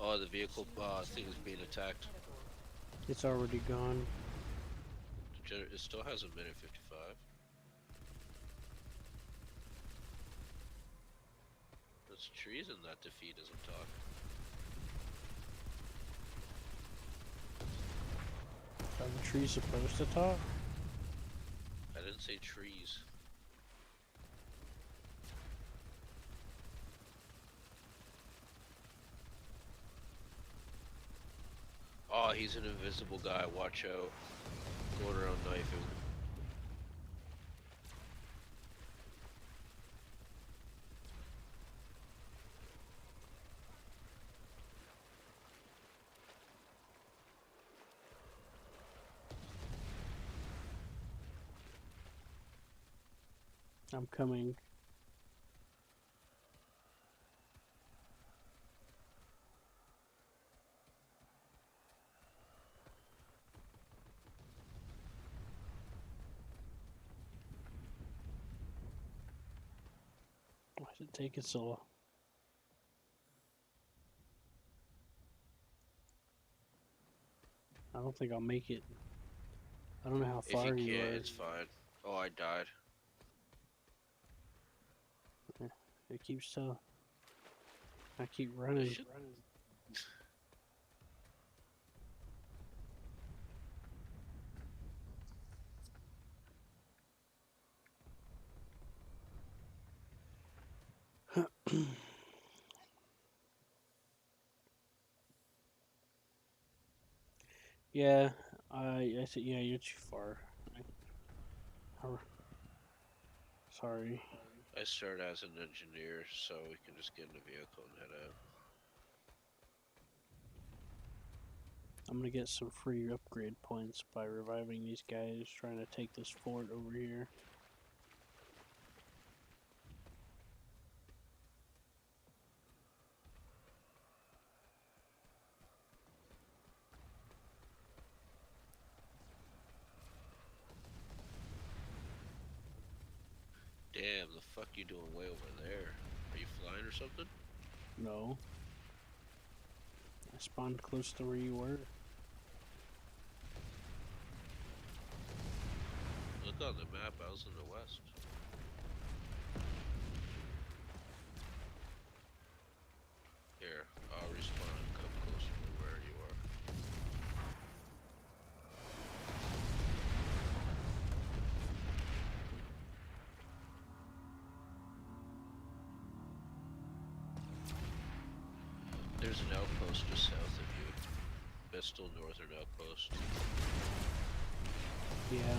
Oh, the vehicle thing is being attacked. It's already gone. It still has a minute 55. That's treason that defeat doesn't talk. Are the trees supposed to talk? I didn't say trees. Oh, he's an invisible guy. Watch out. Going around knifing. I'm coming. Why did it take it so long? I don't think I'll make it. I don't know how If you far you can't, are. it's fine. Oh, I died. It keeps telling. I keep running. Yeah, I said, yeah, you're too far. I- sorry. I started as an engineer, so we can just get in the vehicle and head out. I'm gonna get some free upgrade points by reviving these guys trying to take this fort over here. Damn, the fuck you doing way over there? Are you flying or something? No. I spawned close to where you were. Look on the map, I was in the west. Here, I'll respawn and come closer to where you are. There's an outpost just south of you. That's still northern outpost. Yeah,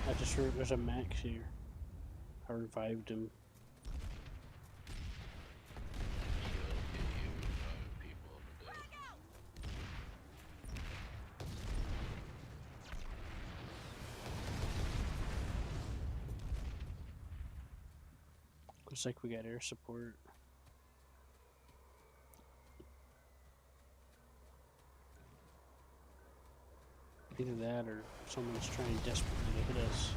I just heard there's a max here. I revived him. Kill, get you, reviving people on the go. Looks like we got air support. Either that or someone's trying desperately to hit us.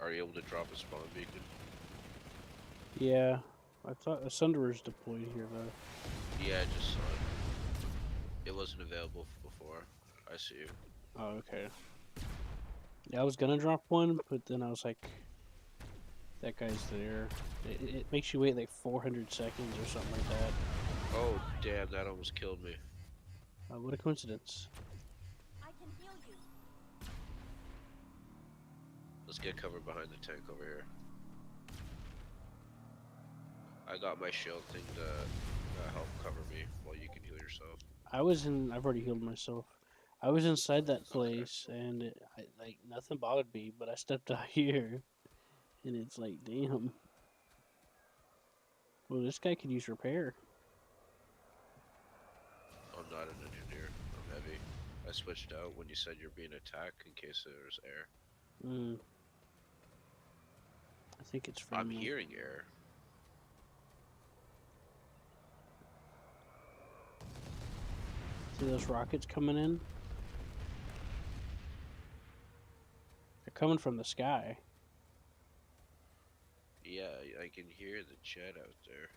Are you able to drop a spawn beacon? Yeah, I thought a Sunderer's deployed here though. Yeah, I just saw it. It wasn't available before. I see you. Oh, okay. Yeah, I was gonna drop one, but then I was like, That guy's there. It makes you wait like 400 seconds or something like that. Oh, damn, that almost killed me. What a coincidence. I can heal you. Let's get covered behind the tank over here. I got my shield thing to help cover me while you can heal yourself. I've already healed myself. I was inside that Okay. place and like nothing bothered me, but I stepped out here and it's like, damn. Well, this guy could use repair. I'm not an engineer. I'm heavy. I switched out when you said you're being attacked in case there's air. Mm. I think it's I'm friendly. hearing air. See those rockets coming in? They're coming from the sky. Yeah, I can hear the jet out there.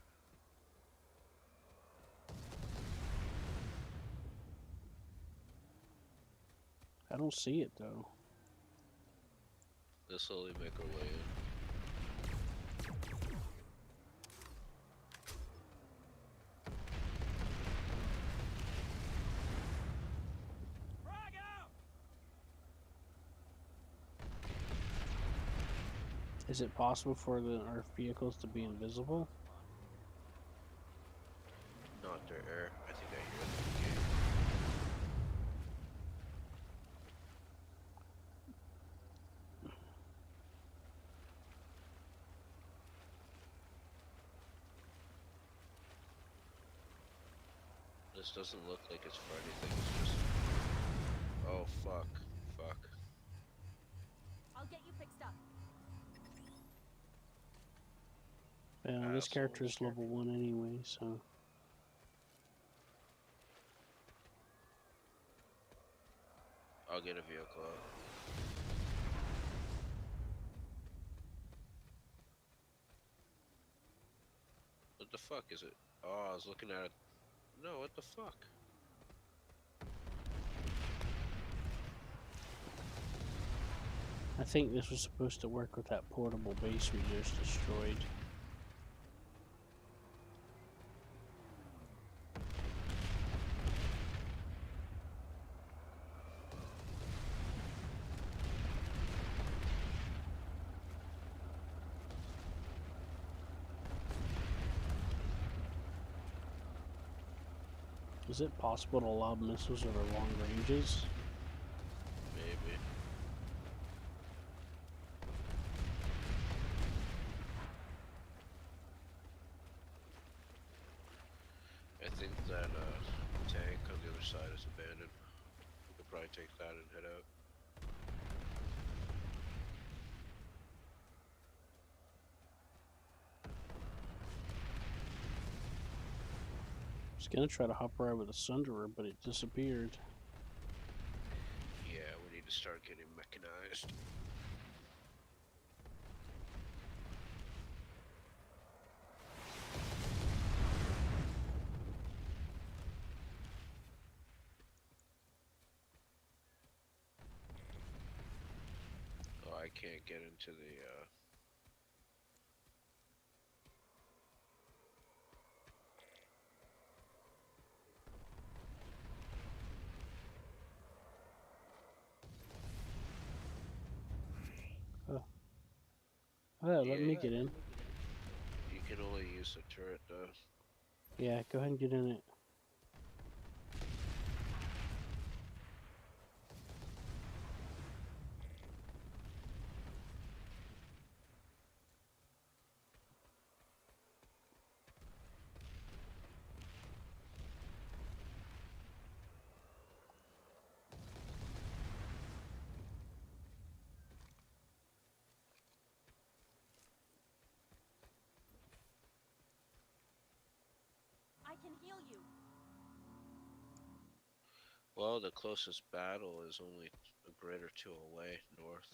I don't see it though. Let's slowly make our way in. Is it possible for our vehicles to be invisible? Not their air. I think I hear them in the game. This doesn't look like it's for anything. It's just. Oh fuck! Fuck! I'll get you fixed up. Yeah, this character is Assholes. level 1 anyway, so. I'll get a vehicle out. What the fuck is it? Oh, I was looking at it. No, what the fuck? I think this was supposed to work with that portable base we just destroyed. Is it possible to lob missiles over long ranges? Maybe. I think that tank on the other side is abandoned. We could probably take that and head out. I was gonna try to hop right with a Sunderer, but it disappeared. Yeah, we need to start getting mechanized. Oh, I can't get into the Oh, let Yeah, me get in. you can only use the turret though. Yeah, go ahead and get in it. I can heal you. Well, the closest battle is only a grid or two away, north.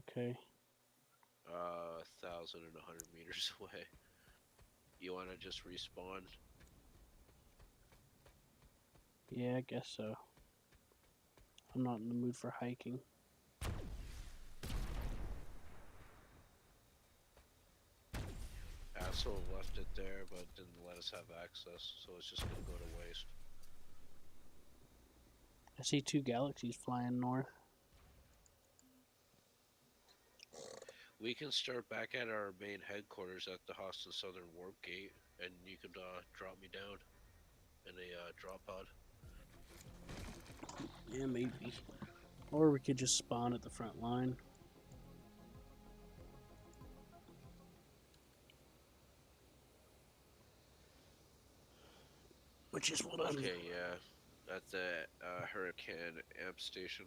Okay. 1,100 meters away. You want to just respawn? Yeah, I guess so. I'm not in the mood for hiking. also left it there, but didn't let us have access, so it's just gonna go to waste. I see 2 galaxies flying north. We can start back at our main headquarters at the Hoston Southern Warp Gate, and you could drop me down in a drop pod. Yeah, maybe. Or we could just spawn at the front line. Which is what I'm... Okay, yeah. At the Hurricane Amp Station.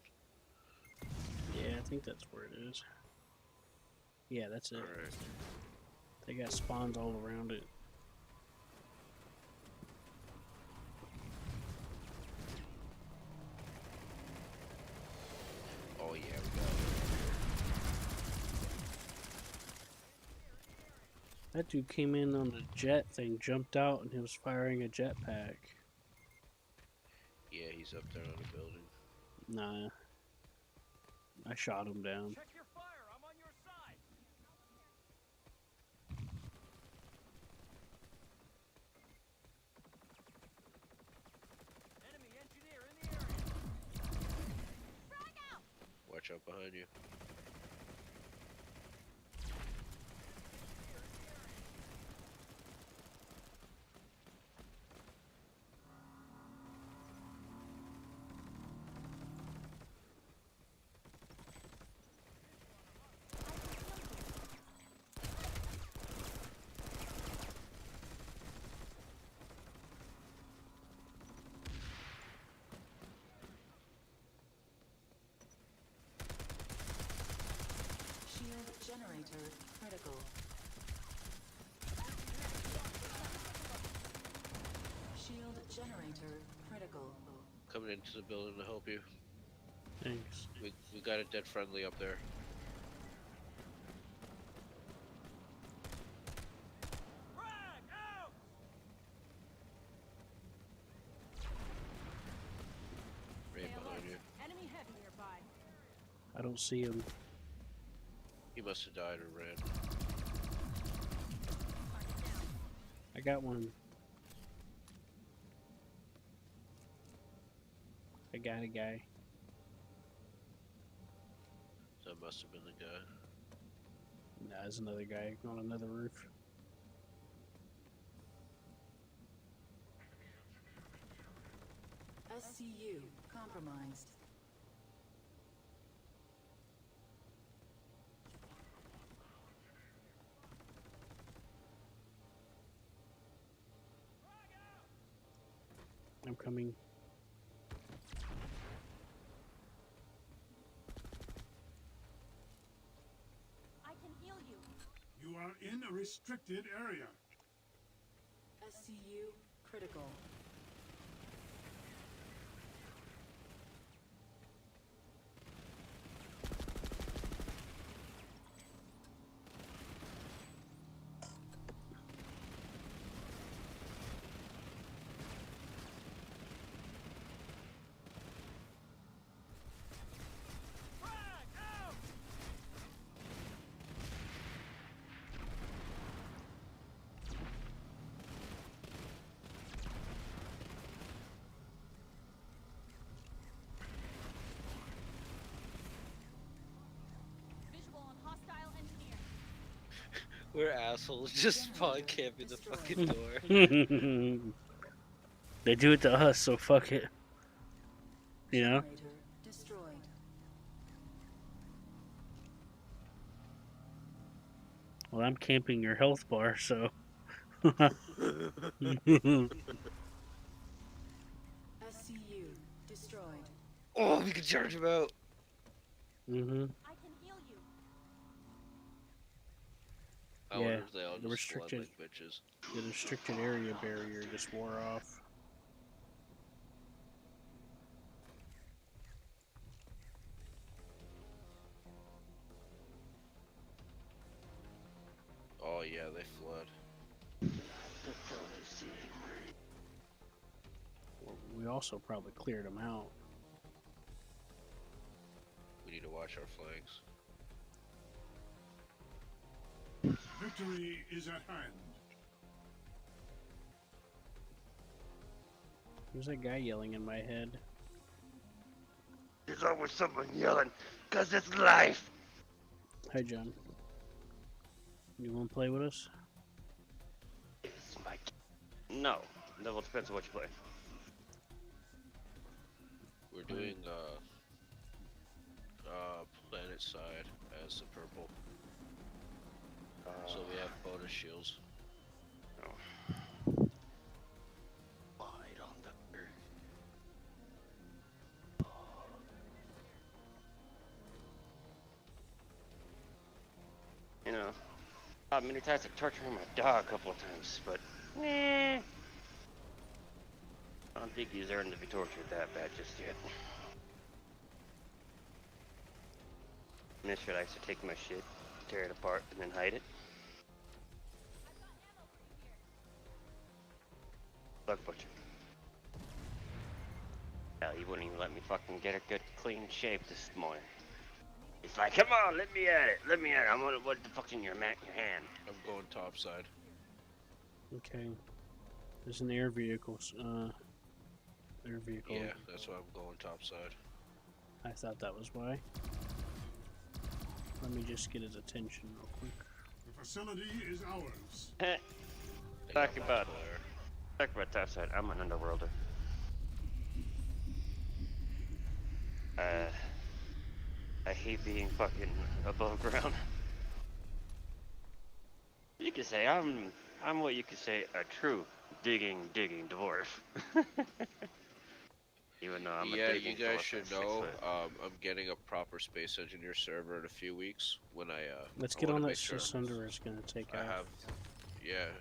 Yeah, I think that's where it is. Yeah, that's it. Alright. They got spawns all around it. Oh yeah, we got it. That dude came in on the jet thing, jumped out, and he was firing a jetpack. Yeah, he's up there on the building. Nah. I shot him down. Check your fire. I'm on your side. Enemy engineer in the area. Frag out! Watch out behind you. Shield generator critical. Shield generator critical. Coming into the building to help you. Thanks. We got a dead friendly up there. Frag out! Right Stay behind alert. you. Enemy heavy nearby. I don't see him. He must have died or ran. Target down. I got one. I got a guy. That must have been the guy. Nah, there's another guy on another roof. SCU compromised. I'm coming. I can heal you. You are in a restricted area. SCU critical. Frag out! Visual on hostile engineer. We're assholes, just spawn camping the fucking door. They do it to us, so fuck it. You know? Generator destroyed. Well, I'm camping your health bar, so. SCU destroyed. Oh, we can charge him out. Mm-hmm. I can heal you. I Yeah, wonder if they all the just flood restricted- like bitches. The restricted area barrier just wore off. Oh yeah, they flood. We also probably cleared them out. We need to watch our flanks. Victory is at hand. There's that guy yelling in my head. There's always someone yelling, cause it's life. Hi, John. You want to play with us? It's my... No. No, it depends on what you play. We're doing planet side as the purple, so we have bonus shields. Wide on the earth. You know, many times I tortured my dog a couple of times, but nah. I don't think he's earned to be tortured that bad just yet. Miss likes to take my shit, tear it apart, and then hide it. Bug butcher. Hell, he wouldn't even let me fucking get a good clean shave this morning. He's like, come on, let me at it, let me at it. I'm gonna, what the fuck's in your hand? I'm going top side. Okay. There's an air vehicle. Air vehicle. Yeah, that's why I'm going top side. I thought that was why. Let me just get his attention real quick. The facility is ours. They Talk got about, flare. talk about topside. I'm an underworlder. I hate being fucking above ground. You could say I'm what you could say a true digging dwarf. Even though I'm a Yeah, digging you guys dwarf should at 6 know. foot. I'm getting a proper space engineer server in a few weeks. When I Let's I get wanna on that make sure Sunder is gonna take I off. have. Yeah.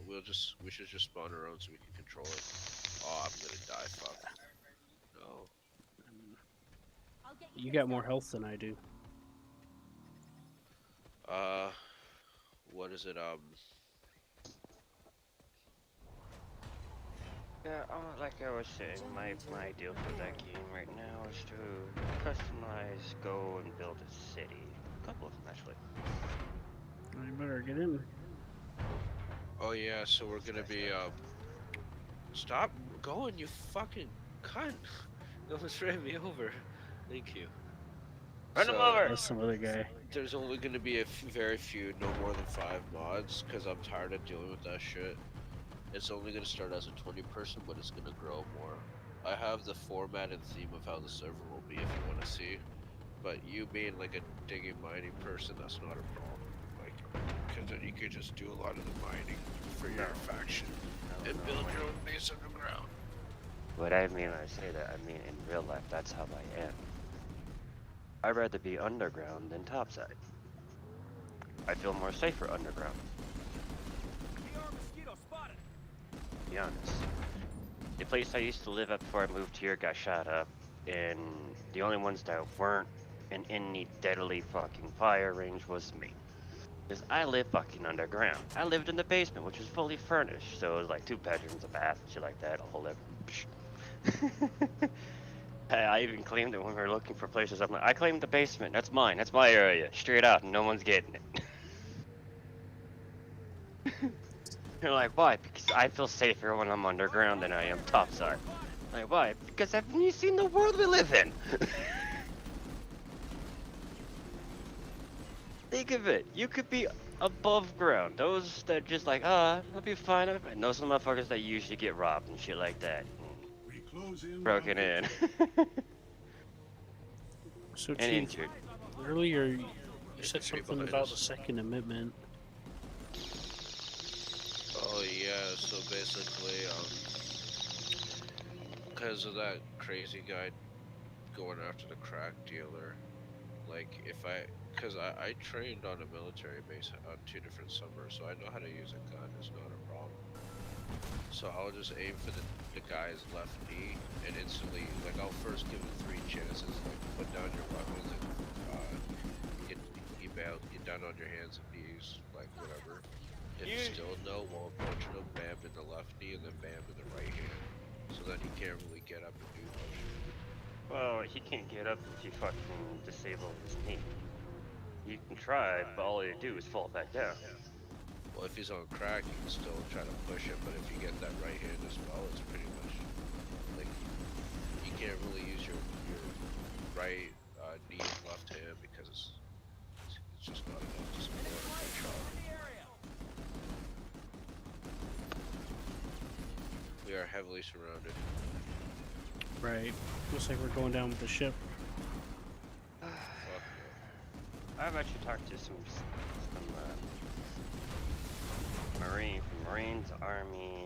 We should just spawn our own so we can control it. Oh, I'm gonna die. Fuck. No. I'll get You to got the more zone. health than I do. What is it? Yeah, like I was saying, my ideal for that game right now is to customize, go and build a city. A couple of them actually. You better get in. Oh yeah. So we're gonna be Stop going, you fucking cunt! You almost ran me over. Thank you. Run them over! That's some other guy. There's only going to be very few, no more than 5 mods, because I'm tired of dealing with that shit. It's only going to start as a 20-person, but it's going to grow more. I have the format and theme of how the server will be if you want to see. But you being like a digging mining person, that's not a problem. Like, because then you could just do a lot of the mining for your faction and build your own base underground. What I mean when I say that, I mean in real life, that's how I am. I'd rather be underground than topside. I feel more safer underground, PR mosquito spotted. to be honest. The place I used to live at before I moved here got shot up, and the only ones that weren't in any deadly fucking fire range was me. Because I live fucking underground. I lived in the basement, which was fully furnished, so it was like 2 bedrooms, a bath, shit like that, a whole living. I even claimed it when we were looking for places. I'm like, I claimed the basement. That's mine. That's my area. Straight up. No one's getting it. They're like, why? Because I feel safer when I'm underground than I am topside. Like, why? Because haven't you seen the world we live in? Think of it. You could be above ground. Those that just like, I'll be fine. And those are the motherfuckers that usually get robbed and shit like that. We close in. Broken in. So, And Chief, injured. earlier you said Infantry something behind about us. the Second Amendment. Oh yeah, so basically, because of that crazy guy going after the crack dealer, like because I trained on a military base on 2 different summers, so I know how to use a gun. It's not a problem. So I'll just aim for the guy's left knee and instantly, like I'll first give him 3 chances, like put down your weapons and get down on your hands and knees, like whatever. If still no, well, punching him, bam in the left knee and then bam in the right hand. So then he can't really get up and do much. Well, he can't get up if you fucking disable his knee. You can try, but all you do is fall back down. Well, if he's on crack, you can still try to push it, but if you get that right hand as well, it's pretty much like you can't really use your right knee and left hand because it's just not enough to support a shot. In the area. We are heavily surrounded. Right. Looks like we're going down with the ship. Fuck I've actually talked to some Marines, Army,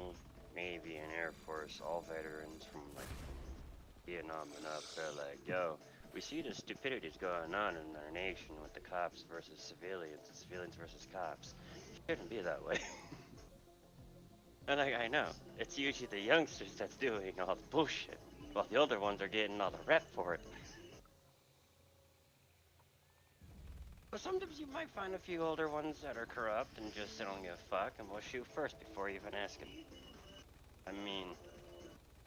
Navy, and Air Force, all veterans from like Vietnam and up. They're like, yo, we see the stupidities going on in our nation with the cops versus civilians and civilians versus cops. It shouldn't be that way. And I know, it's usually the youngsters that's doing all the bullshit, while the older ones are getting all the rep for it. But sometimes you might find a few older ones that are corrupt and just don't give a fuck and will shoot first before even asking. I mean,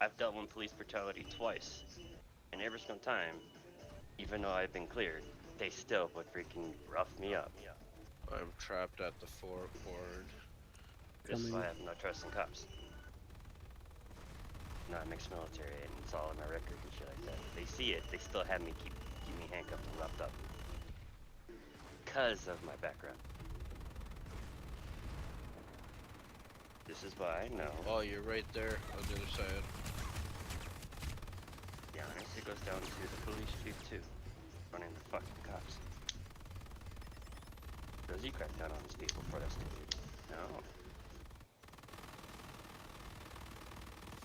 I've dealt with police brutality twice, and every single time, even though I've been cleared, they still would freaking rough me up. I'm trapped at the forward. This is Coming. why I have no trust in cops. Not mixed military, and it's all in my record and shit like that. They see it, they still have me keep me handcuffed and locked up. Because of my background. This is why I know. Oh, you're right there on the other side. Yeah, honestly, it goes down to the police chief too, running the fucking cops. Does he crack down on these people for that stupidity? No.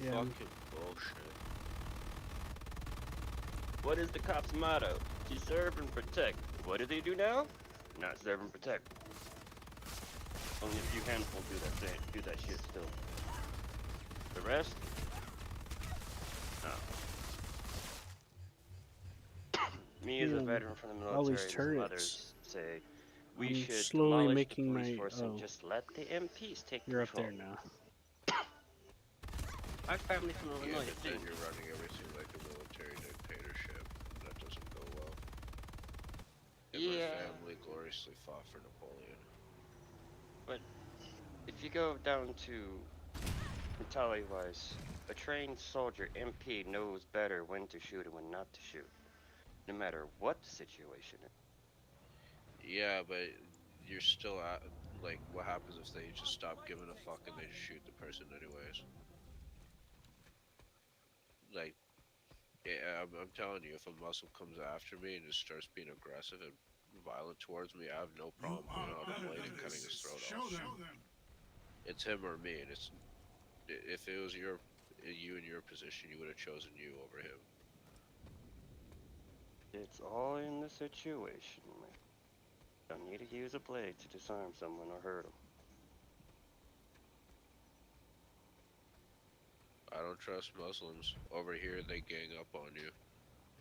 Yeah. Fucking bullshit. What is the cop's motto? To serve and protect. What do they do now? Not serve and protect. Only a few handfuls do that shit still. The rest? No. Me as a Yeah, veteran from the all military these and some turrets. others say we I'm should slowly demolish making the police my- force and oh. just let the MPs take You're up control. there now. My family from Yeah, Illinois but then too. you're running everything like a military dictatorship. That doesn't go well. And Yeah. my family gloriously fought for Napoleon. If you go down to mentality-wise, a trained soldier MP knows better when to shoot and when not to shoot, no matter what the situation is. Yeah, but you're still at, like, what happens if they just stop giving a fuck and they just shoot the person anyways? Like, yeah, I'm telling you, if a Muslim comes after me and just starts being aggressive and violent towards me, I have no You problem pulling are out a better blade than and cutting this. his throat Show off. them. It's him or me, and it's if it was you in your position, you would have chosen you over him. It's all in the situation. Don't need to use a blade to disarm someone or hurt them. I don't trust Muslims. Over here, they gang up on you.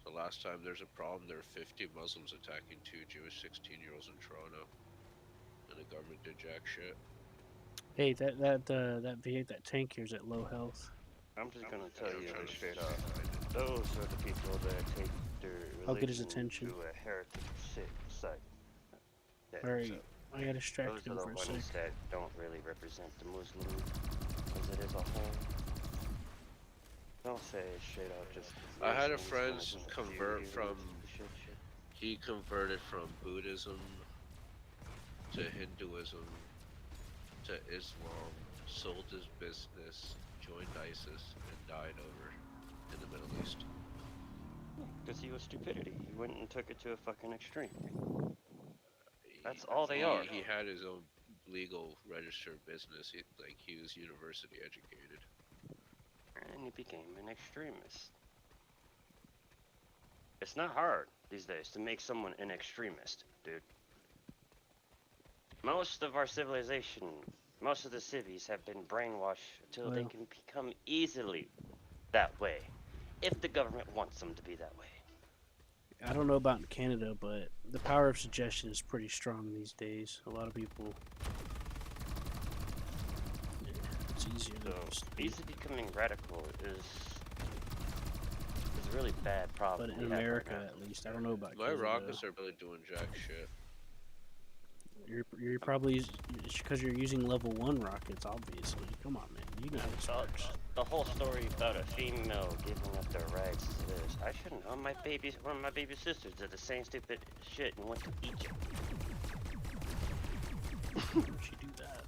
The last time there's a problem, there were 50 Muslims attacking 2 Jewish 16-year-olds in Toronto, and the government did jack shit. Hey, that V8, that tank here's at low health. I'm just gonna tell I'm you trying this to straight find up. it. Those are the people that take their I'll get his religion attention. to a heretic site. Alright, So I gotta distract those are him the for a sec. ones that don't really represent the Muslim as it is a whole. Don't say it straight up. Just I had a Muslims friend when it comes to convert Judaism, from shit. he converted from Buddhism to Hinduism to Islam, sold his business, joined ISIS, and died over in the Middle East. Because he was stupidity. He went and took it to a fucking extreme. That's He- all they are. He had his own legal registered business. He was university educated. And he became an extremist. It's not hard these days to make someone an extremist, dude. Most of our civilization, most of the cities have been brainwashed until they Well. can become easily that way. If the government wants them to be that way. I don't know about in Canada, but the power of suggestion is pretty strong these days. A lot of people. It's easier So to just easily becoming radical is a really bad problem. But in we have right America, now. at least, I don't know about My Canada. rockets are really doing jack shit. You're probably because you're using level 1 rockets. Obviously, come on, man. You know how this works. The whole story about a female giving up their rights to this. I should know. One of my baby sisters did the same stupid shit and went to Egypt. Why would she do that?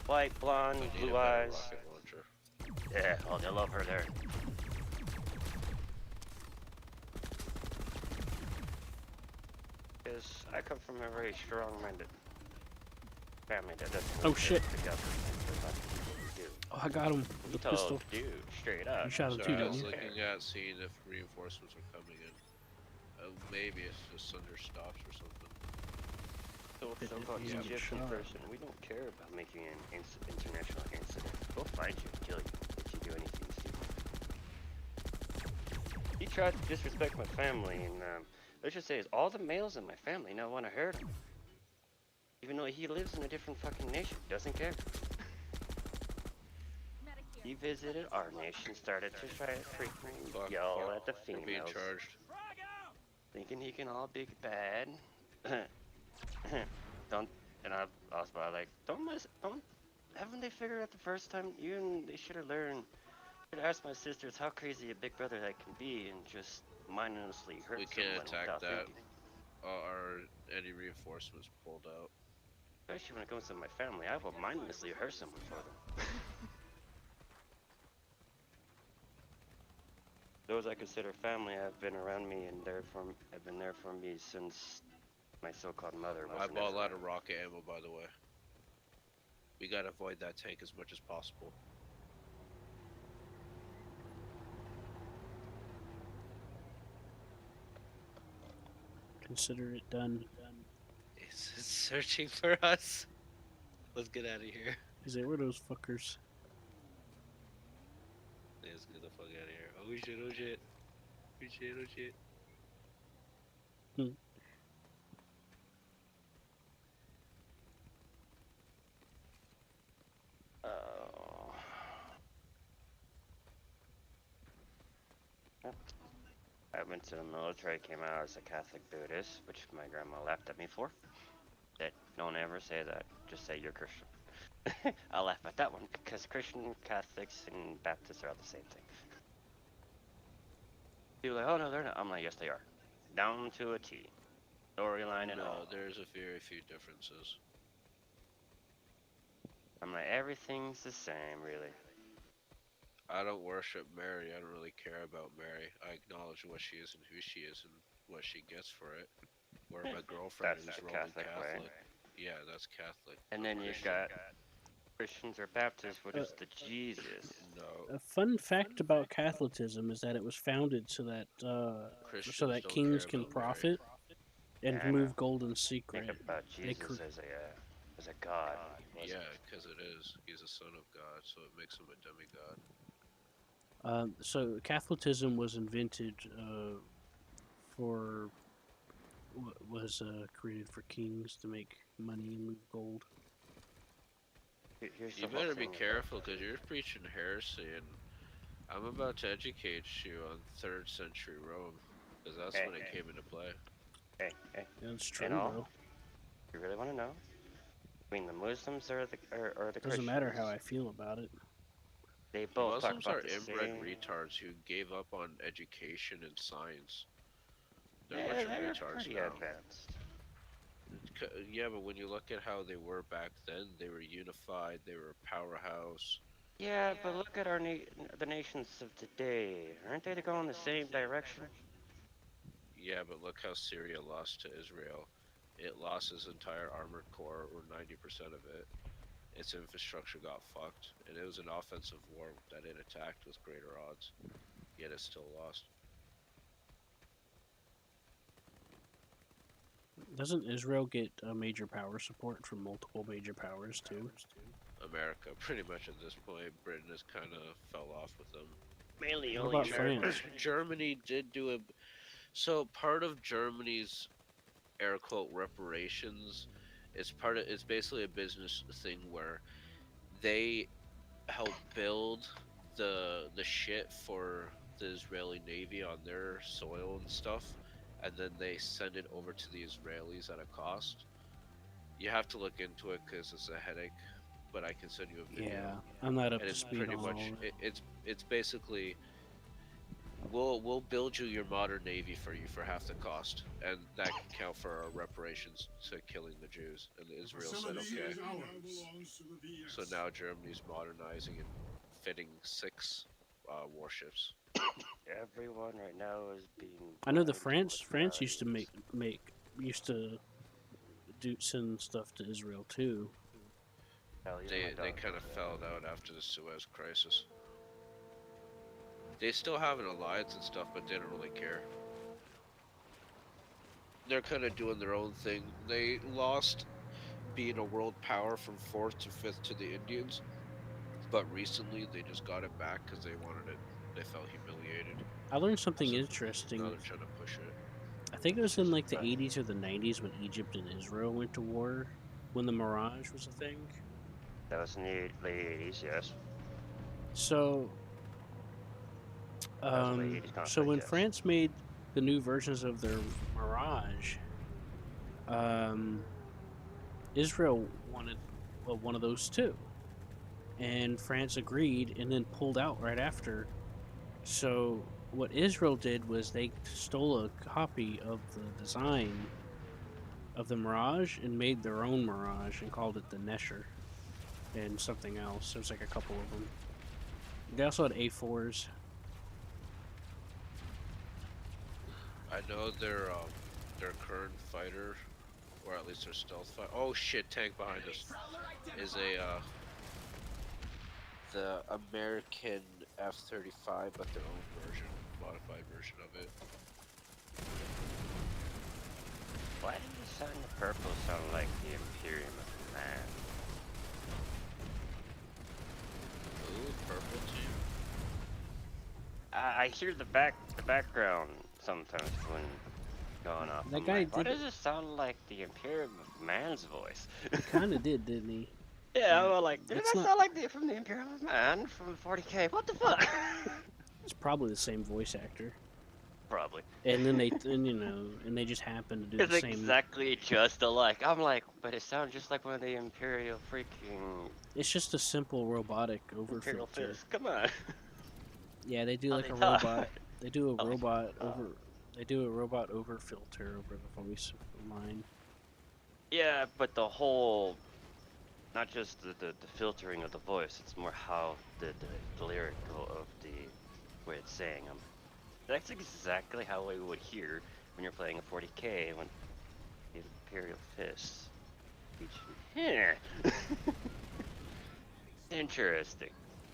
White, blonde, We need a blue better eyes. rocket launcher. Yeah, oh, they love her there. Because I come from a very strong-minded family that doesn't Oh, really shit. care for the government as much as we do. Oh, I got him We with a told pistol. dude straight up. You shot him Sorry, too, I didn't was you? looking at seeing if reinforcements are coming in. Maybe it's just under stops or something. So It- so-called it was Egyptian shot. person, we don't care about making an international incident. We'll find you and kill you if you do anything stupid. He tried to disrespect my family, and let's just say is all the males in my family now want to hurt him. Even though he lives in a different fucking nation, doesn't care. Medic here. He visited our nation, started to try to freaking Fuck, yell fuck. at the We're being females, charged. Frag out! thinking he can all big bad. Don't, and I was about like, haven't they figured out the first time? They should have learned. Should have asked my sisters how crazy a big brother that can be and just mindlessly hurt We can't someone attack without that. thinking. Are any reinforcements pulled out? Especially when it comes to my family, I will mindlessly hurt someone for them. Those I consider family have been around me and have been there for me since my so-called mother was. I bought a lot of rocket ammo, by the way. We gotta avoid that tank as much as possible. Consider it done. Is it searching for us? Let's get out of here. Is it where those fuckers? Let's get the fuck out of here. Oh shit, oh shit. Oh shit, oh shit. Oh. Yep. I went to the military, came out as a Catholic Buddhist, which my grandma laughed at me for. That don't ever say that. Just say you're Christian. I laugh at that one because Christian, Catholics, and Baptists are all the same thing. People are like, oh no, they're not. I'm like, yes, they are. Down to a T. Storyline and No, all. there's a very few differences. I'm like, everything's the same, really. I don't worship Mary. I don't really care about Mary. I acknowledge what she is and who she is and what she gets for it. Where my girlfriend That's is the Roman Catholic Catholic. way. Yeah, that's Catholic. And I'm then you've Christian. got Christians or Baptists, what is the Jesus? No, A fun fact about Catholicism is that it was founded so that Christians don't kings care can about Mary. profit and Yeah, I move know. gold in Think secret. about They Jesus as a god. When he Yeah, wasn't. because it is. He's a son of God, so it makes him a demigod. So Catholicism was invented for was created for kings to make money and move gold. Here's You the whole better be thing about- careful because you're preaching heresy, and I'm about to educate you on 3rd century Rome, because that's Hey, when it hey. came into play. Hey, That's true, And all? bro. you really want to know? Between the Muslims or the Doesn't Christians? matter how I feel about it. They both Muslims talk are about the inbred same. retards who gave up on education and science. They're a Yeah, bunch of they're retards pretty now. advanced. Yeah, but when you look at how they were back then, they were unified, they were a powerhouse. Yeah, but look at the nations of today. Aren't they going the same direction? Yeah, but look how Syria lost to Israel. It lost its entire armored core, or 90% of it. Its infrastructure got fucked, and it was an offensive war that it attacked with greater odds, yet it still lost. Doesn't Israel get major power support from multiple major powers too? America, pretty much at this point, Britain has kind of fell off with them. Mainly What only about America. France? Germany did do a. So part of Germany's air quote reparations, it's basically a business thing where they help build the shit for the Israeli Navy on their soil and stuff and then they send it over to the Israelis at a cost. You have to look into it because it's a headache, but I can send you a video. Yeah, I'm not up And to it's speed pretty on all much of it. it's basically we'll build you your modern navy for you for half the cost, and that can count for our reparations to killing the Jews. And The Israel said facility okay. is ours. So now Germany's modernizing and fitting 6 warships. Everyone right now is being. I know the blinded with France used to values. used to do send stuff to Israel too. Hell yeah, my They dog kind of does that. fell out after the Suez Crisis. They still have an alliance and stuff, but they don't really care. They're kind of doing their own thing. They lost being a world power from 4th to 5th to the Indians, but recently they just got it back because they wanted it. They felt humiliated. I learned something So now interesting. they're trying to push it. I think it was in like the 80s or the 90s when Egypt and Israel went to war, when the Mirage was a thing. That was in the late 80s, yes. So, That was a late 80s so conflict, when yes. France made the new versions of their Mirage, Israel wanted one of those too, and France agreed and then pulled out right after. So what Israel did was they stole a copy of the design of the Mirage and made their own Mirage and called it the Nesher and something else. There's like a couple of them. They also had A4s. I know their current fighter, or at least their stealth fighter. Oh shit! Tank behind us is a the American F-35, but their own version, modified version of it. Why did the sun and the purple sound like the Imperium of Man? Ooh, purple team. I hear the background sometimes when going off. That I'm guy like, why did does it sound like the Imperium of Man's voice? He kind of did, didn't he? Yeah, I'm like, did It's that not- sound like from the Imperium of Man from 40K? What the fuck? It's probably the same voice actor. Probably. And then they just happen to do It's the same. exactly just alike. I'm like, but it sounds just like one of the Imperial freaking It's just a simple robotic Imperial overfilter. Fist. Come on. Yeah, they do How like they a talk. robot. They do a Oh, robot oh. over. They do a robot overfilter over the voice line. Yeah, but the whole, not just the filtering of the voice, it's more how the lyrical of the way it's saying them. That's exactly how we would hear when you're playing a 40K when the Imperial Fist. Yeah. Interesting.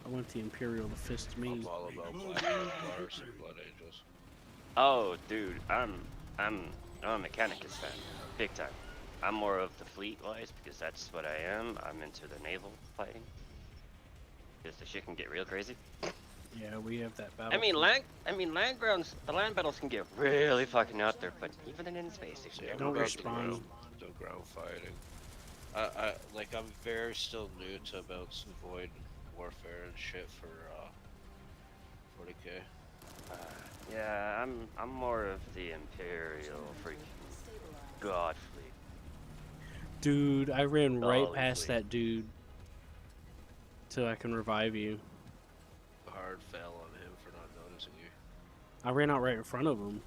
I want the Imperial to fist me. I'm all about Black Templars and Blood Angels. Oh, dude, I'm a Mechanicus fan, big time. I'm more of the fleet wise because that's what I am. I'm into the naval fighting because the shit can get real crazy. Yeah, we have that battle. I mean, land grounds, the land battles can get really fucking out there, but even in space, it can Yeah, get Don't what real about respond. the ground fighting? I'm very still new to about some void warfare and shit for 40K. Yeah, I'm more of the Imperial freaking god fleet. Dude, I ran right Golly past fleet. that dude. Till I can revive you. Hard fail on him for not noticing you. I ran out right in front of him.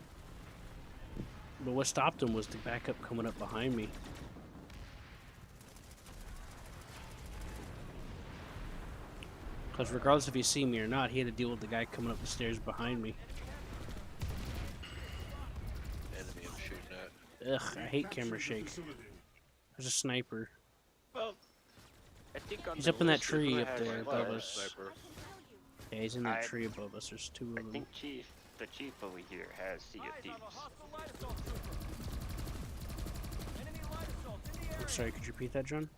But what stopped him was the backup coming up behind me. Because regardless if he see me or not, he had to deal with the guy coming up the stairs behind me. Enemy I'm shooting at. Ugh, I hate camera shake. There's a sniper. Well, I think on He's the up in that list of who tree up has there what, above us. Sniper. Yeah, he's in that I- tree above us. There's two I of them. think the chief over here has Sea of Eyes on Thieves. the hostile light assault trooper. Enemy light assault in the area. Sorry, could you repeat that, John?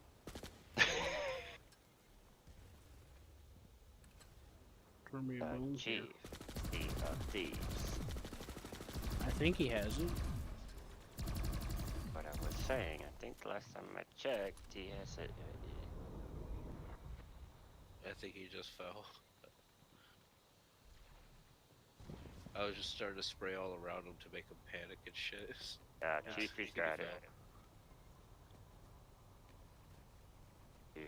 Turn me The around here. chief, Sea of Thieves. I think he has it. What I was saying, I think last time I checked, he has it. I think he just fell. I was just starting to spray all around him to make him panic and shit. Yeah, Yeah, Chief, he's he got it. fell. Dude.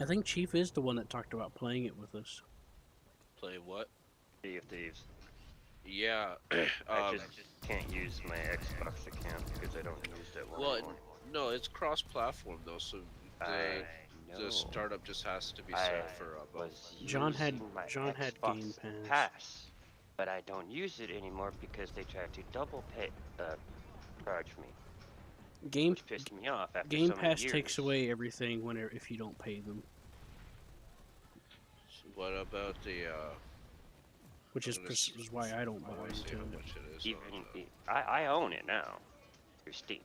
I think Chief is the one that talked about playing it with us. Play what? Sea of Thieves. Yeah. I just can't use my Xbox account because I don't use that one Well, anymore. no, it's cross-platform though, so I the know. startup just has to be I set for both. was John had using my Game Xbox Pass. Pass, but I don't use it anymore because they tried to double pay, charge me, Game which pissed me off after Game so many Pass years. takes away everything whenever if you don't pay them, So what about the which is I'm gonna s- is why I don't I buy want to see how into it. much it is Even on, I own it now through Steam.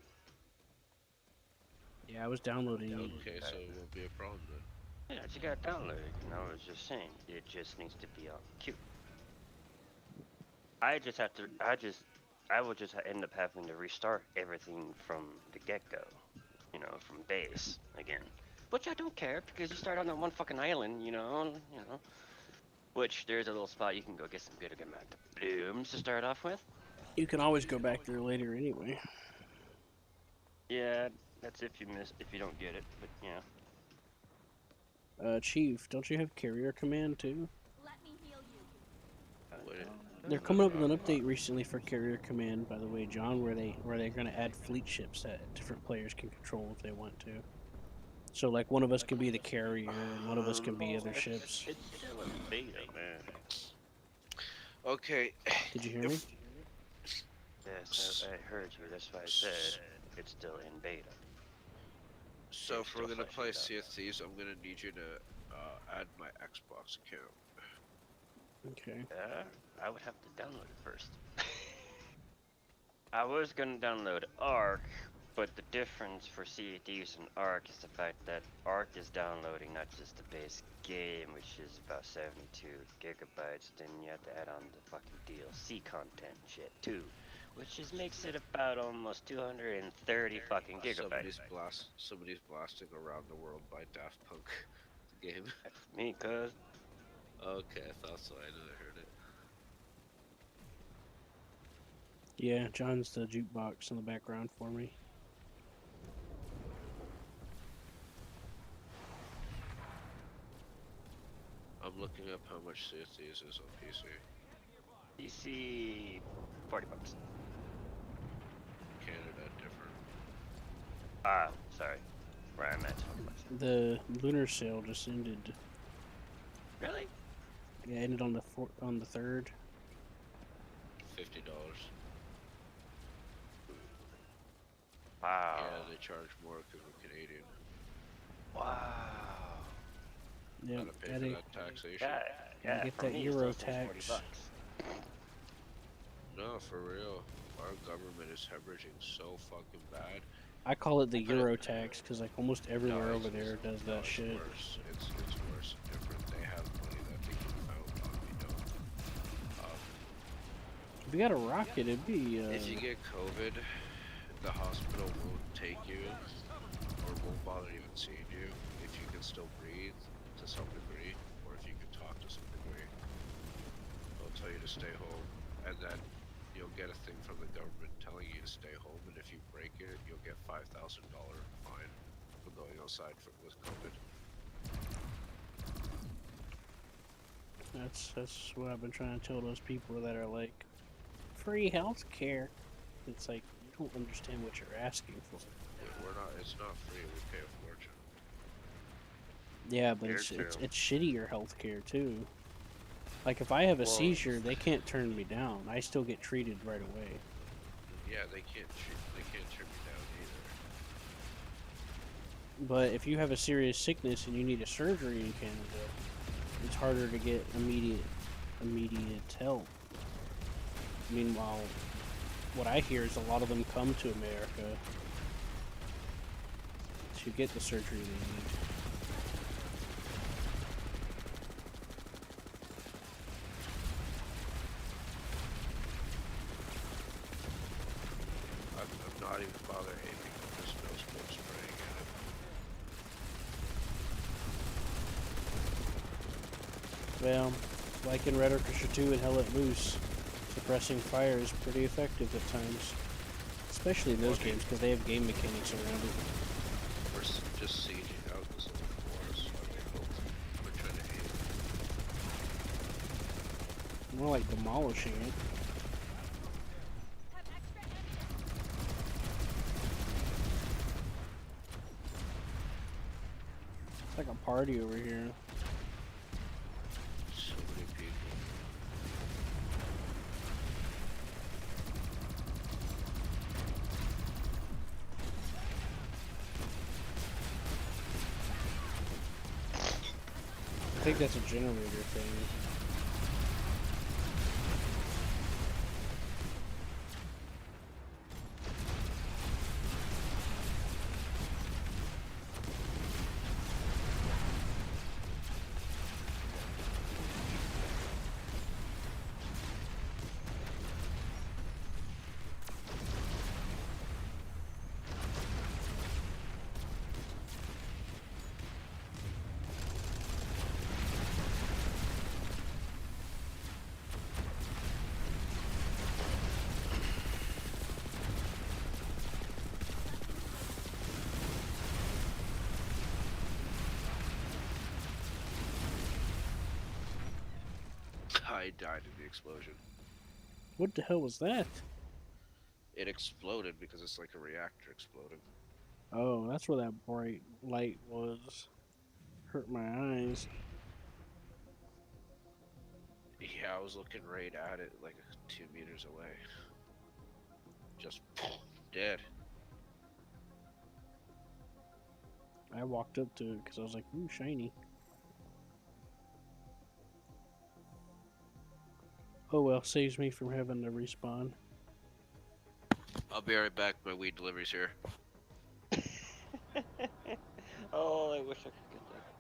Yeah, I was downloading it. okay, so it won't be a problem then. Yeah, you gotta download it. You know, I was just saying, it just needs to be on queue. I just have to. I will just end up having to restart everything from the get-go. You know, from base again. Which I don't care because you start on that one fucking island. You know. Which there's a little spot you can go get some good amount of blooms to start off with. You can always go back there later anyway. Yeah, that's if you don't get it. But yeah. Chief, don't you have carrier command too? Let me heal you. Would it- They're coming up with an update recently for carrier command, by the way, John, where they're going to add fleet ships that different players can control if they want to. So like one of us can be the carrier and one of us can be other ships. It's still in beta, man. Okay. Did you hear me? Yes, I heard you. That's why I said it's still in beta. So if we're Still gonna fleshing play it out. Sea of Thieves, I'm gonna need you to add my Xbox account. Okay. Yeah, I would have to download it first. I was gonna download Arc, but the difference for Sea of Thieves and Arc is the fact that Arc is downloading not just the base game, which is about 72 gigabytes, then you have to add on the fucking DLC content and shit too, which makes it about almost 230 fucking gigabytes. Somebody's blasting around the world by Daft Punk. The game. That's me, cuz. Okay, I thought so. I know I heard it. Yeah, John's the jukebox in the background for me. I'm looking up how much Sea of Thieves is on PC. PC, $40. Canada different. Ah, sorry. Where I'm at, $20. The lunar sale just ended. Really? Yeah, ended on the on the 3rd. $50. Wow. Yeah, they charge more because we're Canadian. Wow. Yeah, Gotta pay for gotta that taxation. Yeah, yeah. get for that me, Euro it's still tax. $40. No, for real. Our government is hemorrhaging so fucking bad. I call it the But it- Euro tax because like almost everywhere No, over it's- there does no, that it's shit. Worse. It's worse and different. They have money that they can found on, you know. If you got a rocket, it'd be. If you get COVID, the hospital won't take you or won't bother even seeing you if you can still breathe to some degree, or if you can talk to some degree. They'll tell you to stay home, and then you'll get a thing from the government telling you to stay home, and if you break it, you'll get $5,000 fine for going outside with COVID. That's what I've been trying to tell those people that are like, free health care. It's like you don't understand what you're asking for. We're not. It's not free. We pay a fortune. Yeah, but Very it's true. shittier health care too. Like if I have a Well- seizure, they can't turn me down. I still get treated right away. Yeah, they can't. They can't turn me down either. But if you have a serious sickness and you need a surgery in Canada, it's harder to get immediate help. Meanwhile, what I hear is a lot of them come to America to get the surgery they need. I'm not even bothering aiming. I'm just no smoke spraying at it. Well, like in Red Orchestra 2 and Hell Let Loose, suppressing fire is pretty effective at times. Especially in those games, because they have game mechanics around it. We're just sieging out this little forest. We're trying to aim. More like demolishing it. Have extra ammunition. It's like a party over here. So many people. I think that's a generator thing. I died in the explosion. What the hell was that? It exploded because it's like a reactor exploding. Oh, that's where that bright light was. Hurt my eyes. Yeah, I was looking right at it, like 2 meters away. Just dead. I walked up to it because I was like, ooh, shiny. Oh well, saves me from having to respawn. I'll be right back. My weed delivery's here. Oh, I wish I could get that.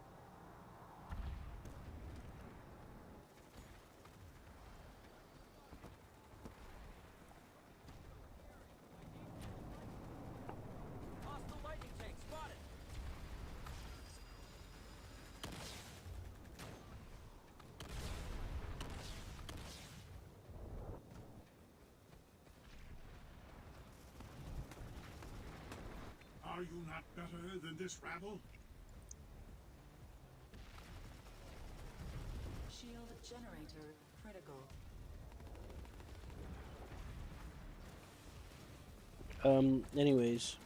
Hostile lightning tank spotted. Are you not better than this rabble? Shield generator critical. Anyways.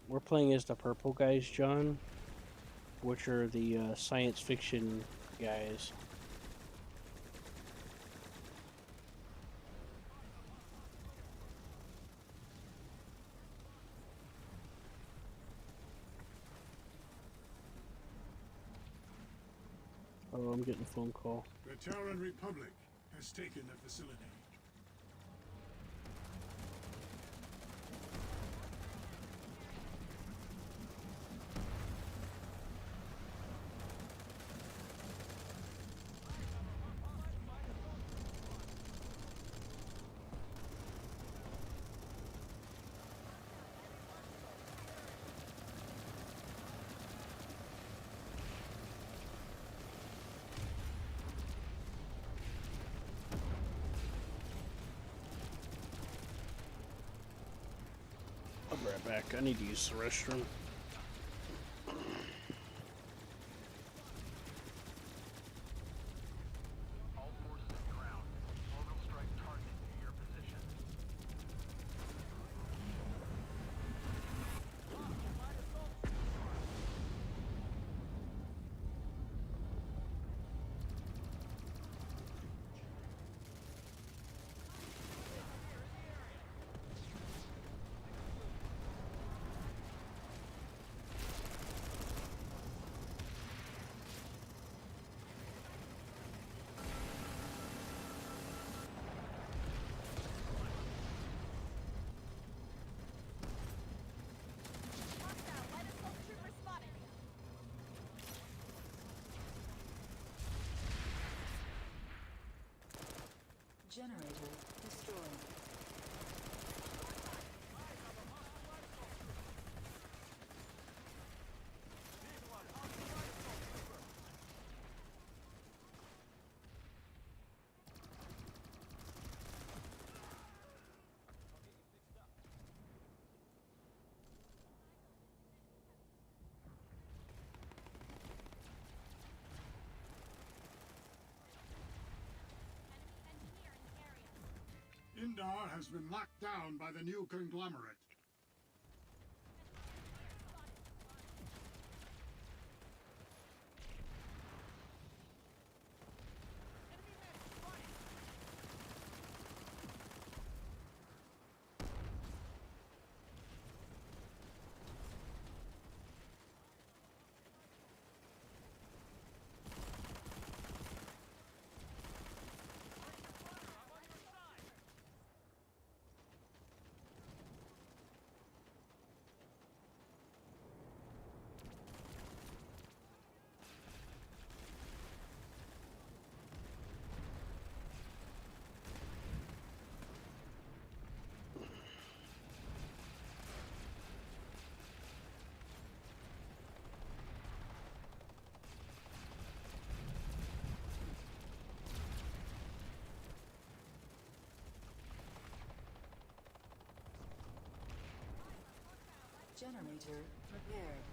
We're playing as the purple guys, John. Which are the science fiction guys. Oh, I'm getting a phone call. The Terran Republic has taken the facility. I'll be right back. I need to use the restroom. All forces at ground. Orbital strike target near your position. Hostile light assault trooper spotted. Generator destroyed. radar has been locked down by the new conglomerate. Enemy man spotted. I'm on your side. Generator prepared.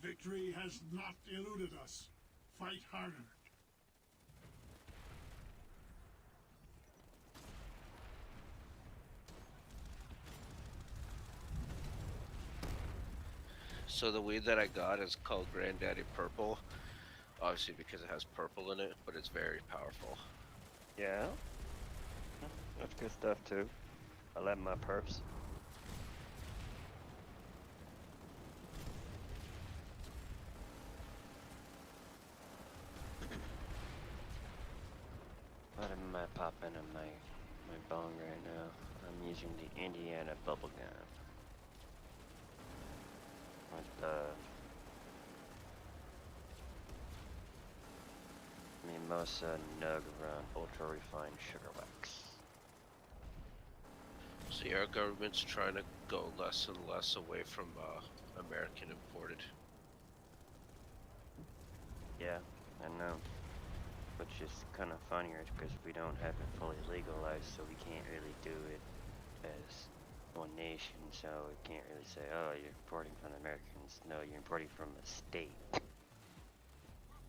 Victory has not eluded us. Fight harder. So the weed that I got is called Granddaddy Purple. Obviously because it has purple in it, but it's very powerful. Yeah. That's good stuff too. I like my perps. What am I popping in my bong right now? I'm using the Indiana bubblegum. With the Mimosa Nug Run Ultra Refined Sugar Wax. See, our government's trying to go less and less away from American imported. Yeah, I know. Which is kind of funnier because we don't have it fully legalized, so we can't really do it as one nation. So we can't really say, oh, you're importing from Americans. No, you're importing from a state.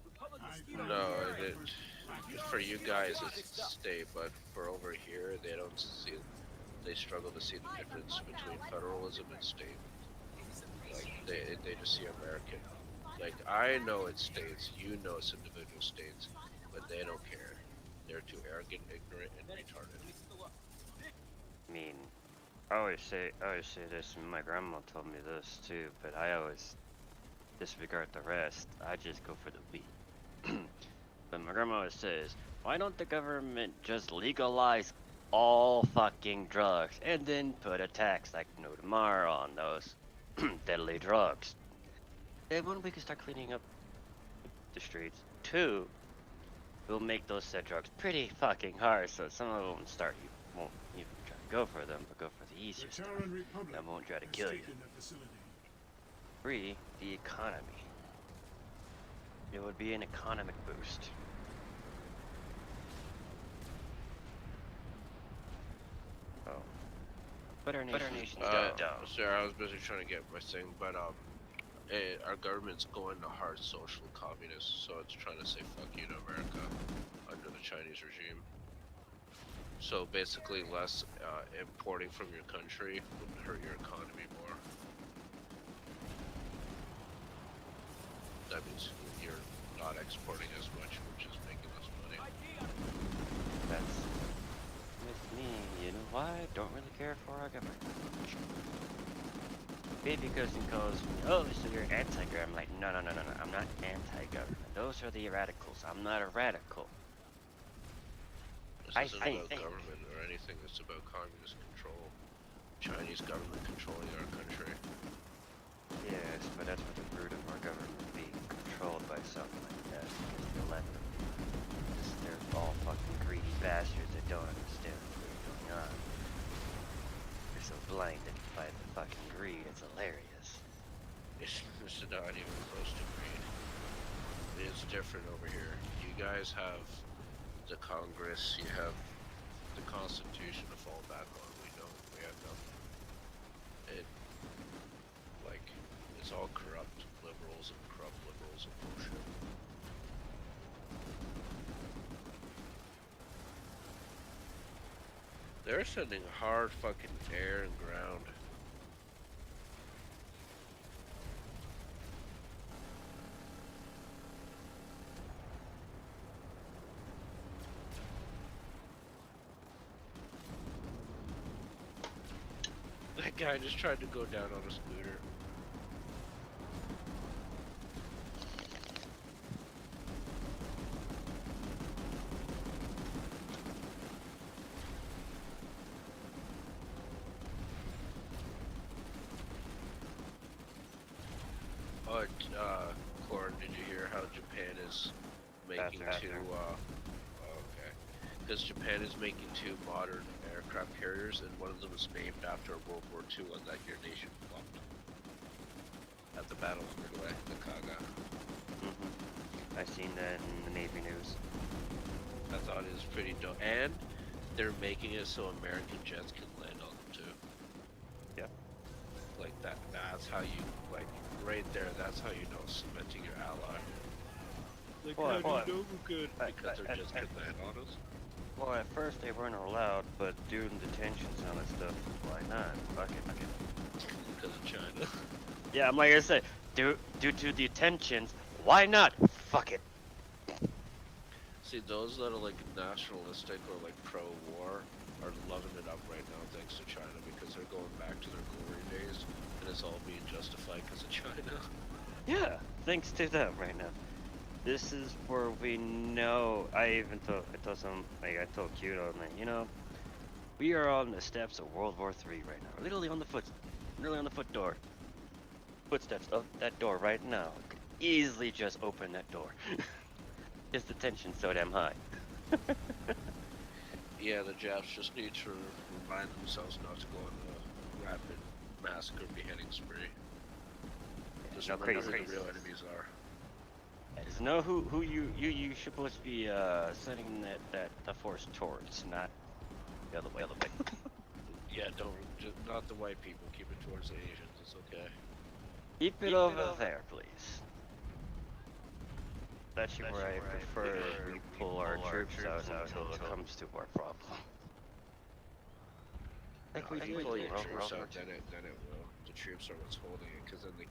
Republic I mosquito find No, here. for you guys it's state, but for over here they don't see. They struggle to see the difference between federalism and state. Like they just see American. Like I know it's states, you know it's individual states, but they don't care. They're too arrogant, ignorant, and retarded. I mean, I always say this, and my grandma told me this too, but I always disregard the rest. I just go for the weed. But my grandma always says, why don't the government just legalize all fucking drugs and then put a tax like no tomorrow on those deadly drugs? Then one, we can start cleaning up the streets. Two, we'll make those said drugs pretty fucking hard, so some of them won't even try to go for them, but go for the easier The stuff. Terran Republic That won't try to has kill you. taken the facility. Three, the economy. It would be an economic boost. Oh. But our nation's dumb. Sir, I was busy trying to get my thing, but our government's going to hard social communist, so it's trying to say fuck you to America under the Chinese regime. So basically, less importing from your country would hurt your economy more. That means you're not exporting as much, which is making less money. That's with me, you know why? I don't really care for our government. Baby cousin calls me, oh, so you're anti-government. I'm like, no, I'm not anti-government. Those are the radicals. I'm not a radical. This I isn't think- about government or anything, it's about communist control. Chinese government controlling our country. Yes, but that's what the root of our government being controlled by something like that because they let them. They're all fucking greedy bastards that don't understand what they're doing. not even close to green. It's different over here. You guys have the Congress, you have the Constitution to fall back on. We don't. We have nothing. It, like, it's all corrupt liberals and bullshit. They're sending hard fucking air and ground. That guy just tried to go down on a scooter. Oh, Corin, did you hear how Japan is making two, okay. Because Japan is making two modern aircraft carriers, and one of them is named after a World War II one that your nation fought at the Battle of Midway, the Kaga. Mm-hmm. I seen that in the Navy news. I thought it was pretty dope. And they're making it so American jets can land on them too. Yep. Like that's how you, like, right there, that's how you know cementing your ally. Like, Well, how do you know we're good? Because their jets can land on us. Well, at first they weren't allowed, but due to detentions and all that stuff, why not? Fuck it. Because of China. Yeah, I'm like I said, due to detentions, why not? Fuck it. See, those that are like nationalistic or like pro-war are loving it up right now thanks to China, because they're going back to their glory days, and it's all being justified because of China. Yeah, thanks to them right now. This is where we know. I told some, like, I told Kudo, I'm like, you know, we are on the steps of World War III right now. Literally on the footsteps of that door right now. Could easily just open that door. Just the tension's so damn high. Yeah, the Japs just need to remind themselves not to go on a rapid massacre beheading spree. Just No, remember crazy. who the real enemies are. Just know who you supposed to be sending the force towards, not the other way. Yeah, not the white people. Keep it towards the Asians. It's okay. Keep it over there, please. That's where I prefer we pull our troops out until it comes to our problem. Like we If do you pull your World troops War out, then it will. The troops are what's holding it, because then the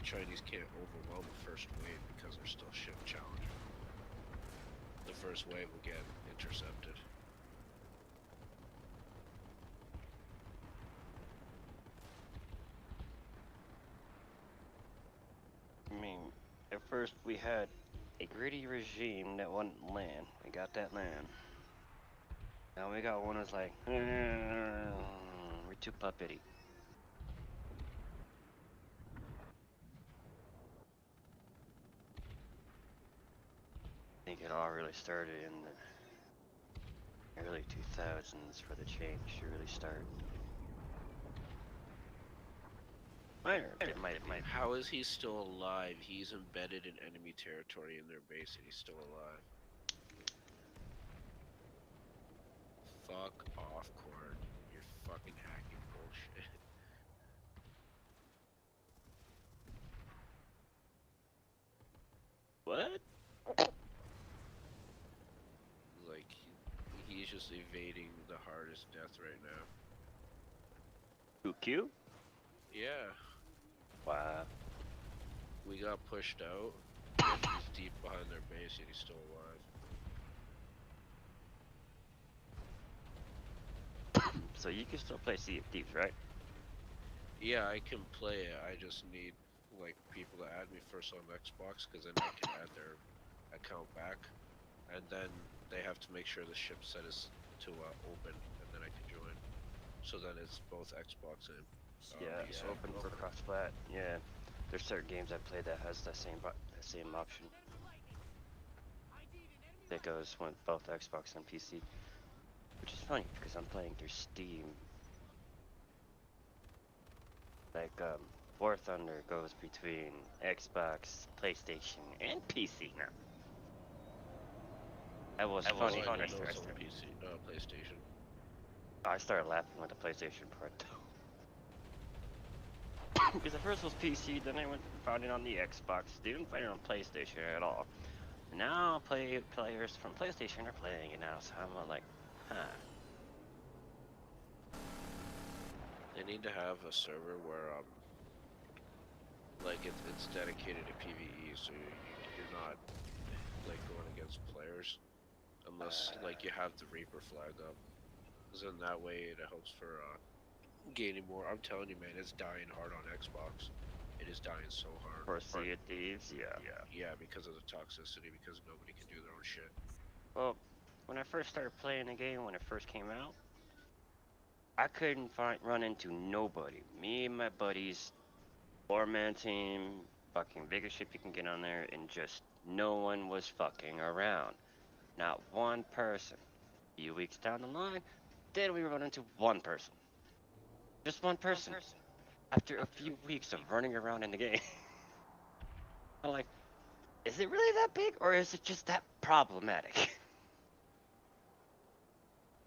Chinese can't overwhelm the first wave because they're still ship challenging. The first wave will get intercepted. I mean, at first we had a gritty regime that wouldn't land. We got that land. Now we got one that's like, we're too puppety. I think it all really started in the early 2000s for the change to really start. It might be. How is he still alive? He's embedded in enemy territory in their base and he's still alive. Fuck off, Corin. You're fucking hacking bullshit. What? Like, he's just evading the hardest death right now. Who, Q? Yeah. Wow. We got pushed out. He's deep behind their base yet he's still alive. So you can still play Sea of Thieves, right? Yeah, I can play it. I just need, like, people to add me first on Xbox, because then I can add their account back. And then they have to make sure the ship set is to open, and then I can join. So then it's both Xbox and Yeah, it's open for cross-plat. Yeah, there's certain games I play that has that same option. That goes with both Xbox and PC, which is funny because I'm playing through Steam. Like War Thunder goes between Xbox, PlayStation, and PC now. That was Oh, funny I when I didn't know it's started. on PC, PlayStation. I started laughing with the PlayStation part though. Because at first it was PC, then I went and found it on the Xbox. Didn't find it on PlayStation at all. Now players from PlayStation are playing it now, so I'm like, huh. They need to have a server where like it's dedicated to PvE, so you're not like going against players unless like you have the Reaper flag up. Cause then that way it helps for gaining more. I'm telling you, man, it's dying hard on Xbox. It is dying so hard. For Sea of Thieves, yeah. Yeah, because of the toxicity, because nobody can do their own shit. Well, when I first started playing the game, when it first came out, I couldn't run into nobody. Me and my buddies, 4-man team, fucking biggest ship you can get on there, and just no one was fucking around. Not one person. A few weeks down the line, then we run into one person. Just one person. After a few weeks of running around in the game. I'm like, is it really that big, or is it just that problematic?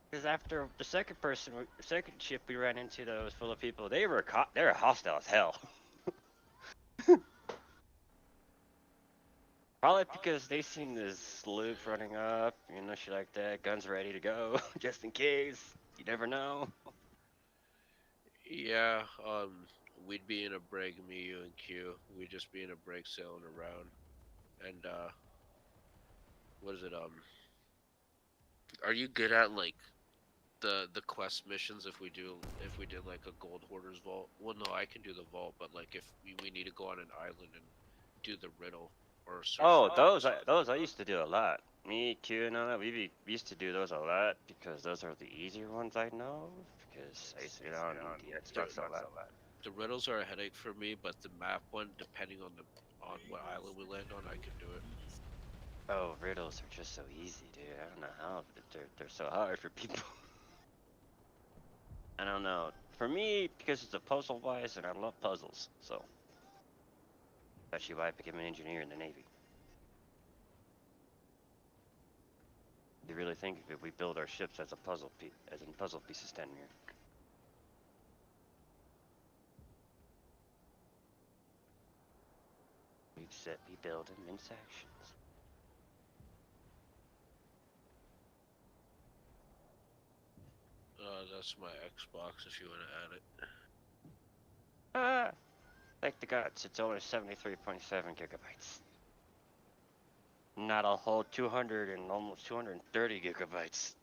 Because after the second ship we ran into that was full of people, they were hostile as hell. Probably because they seen this sloop running up, shit like that, guns ready to go, just in case. You never know. Yeah, we'd be in a brig, me, you, and Q. We'd just be in a brig sailing around, and what is it? Are you good at like the quest missions? If we did like a gold hoarders vault? Well, no, I can do the vault, but like if we need to go on an island and do the riddle or search. Oh, those I used to do a lot. Me, Q, and all that, we used to do those a lot because those are the easier ones I know. Because I used to get on the Xbox a lot. The riddles are a headache for me, but the map one, depending on what island we land on, I can do it. Oh, riddles are just so easy, dude. I don't know how they're so hard for people. I don't know. For me, because it's a puzzle wise, and I love puzzles, so that's actually why I became an engineer in the Navy. You really think if we build our ships as a puzzle pieces down here? We build them in sections. That's my Xbox if you want to add it. Ah, thank the gods, it's only 73.7 gigabytes. Not a whole 200 and almost 230 gigabytes.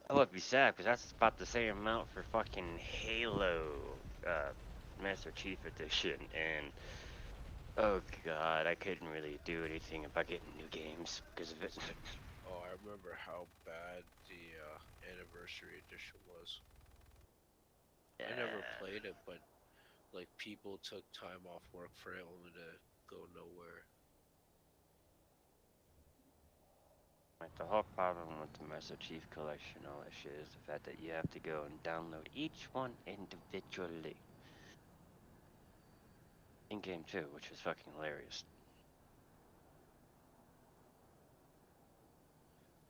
I would be sad because that's about the same amount for fucking Halo Master Chief Edition, and oh god, I couldn't really do anything about getting new games because of it. Oh, I remember how bad the anniversary edition was. I never played it, but like people took time off work for it only to go nowhere. Like, the whole problem with the Master Chief Collection, all that shit, is the fact that you have to go and download each one individually. In game too, which is fucking hilarious.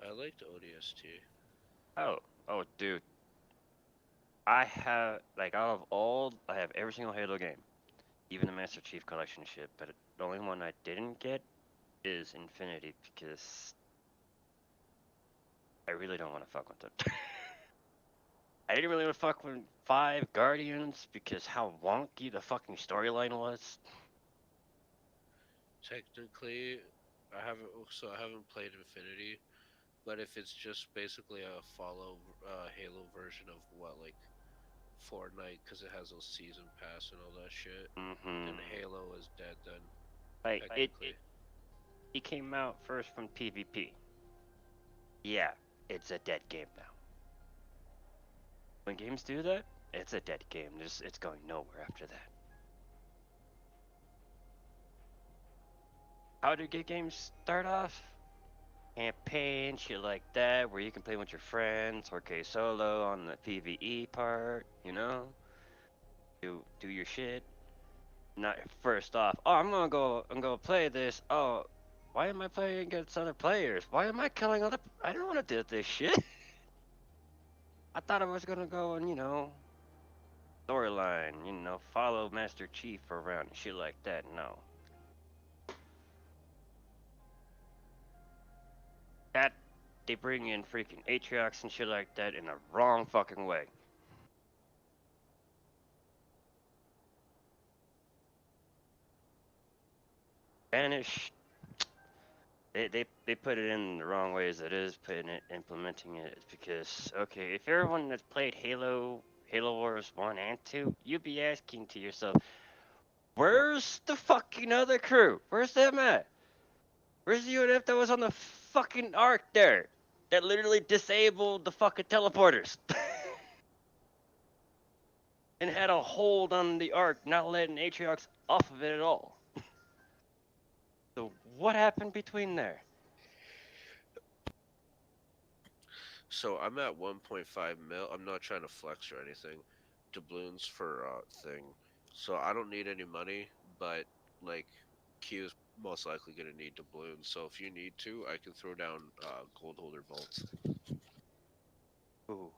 I liked ODST. Oh, dude. I have, like, I have every single Halo game. Even the Master Chief Collection shit, but the only one I didn't get is Infinity because I really don't want to fuck with it. I didn't really want to fuck with 5 Guardians because how wonky the fucking storyline was. Technically, I haven't played Infinity, but if it's just basically a Halo version of what like Fortnite, because it has those season pass and all that shit, then Halo is dead. Then Like technically, it came out first from PvP. Yeah, it's a dead game now. When games do that, it's a dead game. It's going nowhere after that. How do good games start off? Campaign, shit like that, where you can play with your friends, or solo on the PvE part, do your shit. Not first off. Oh, I'm gonna play this. Oh, why am I playing against other players? Why am I killing other? I don't want to do this shit. I thought I was gonna go and storyline. Follow Master Chief around and shit like that. No, that they bring in freaking Atriox and shit like that in the wrong fucking way. Banish. They put it in the wrong way as it is putting it implementing it is because okay, if everyone that's played Halo Wars 1 and 2, you'd be asking to yourself, where's the fucking other crew? Where's them at? Where's the UNF that was on the fucking arc there? That literally disabled the fucking teleporters. And had a hold on the arc, not letting Atriox off of it at all. So what happened between there? So I'm at 1.5 mil. I'm not trying to flex or anything. Doubloons for thing. So I don't need any money, but like Q is most likely gonna need doubloons. So if you need to, I can throw down gold holder vaults. Ooh.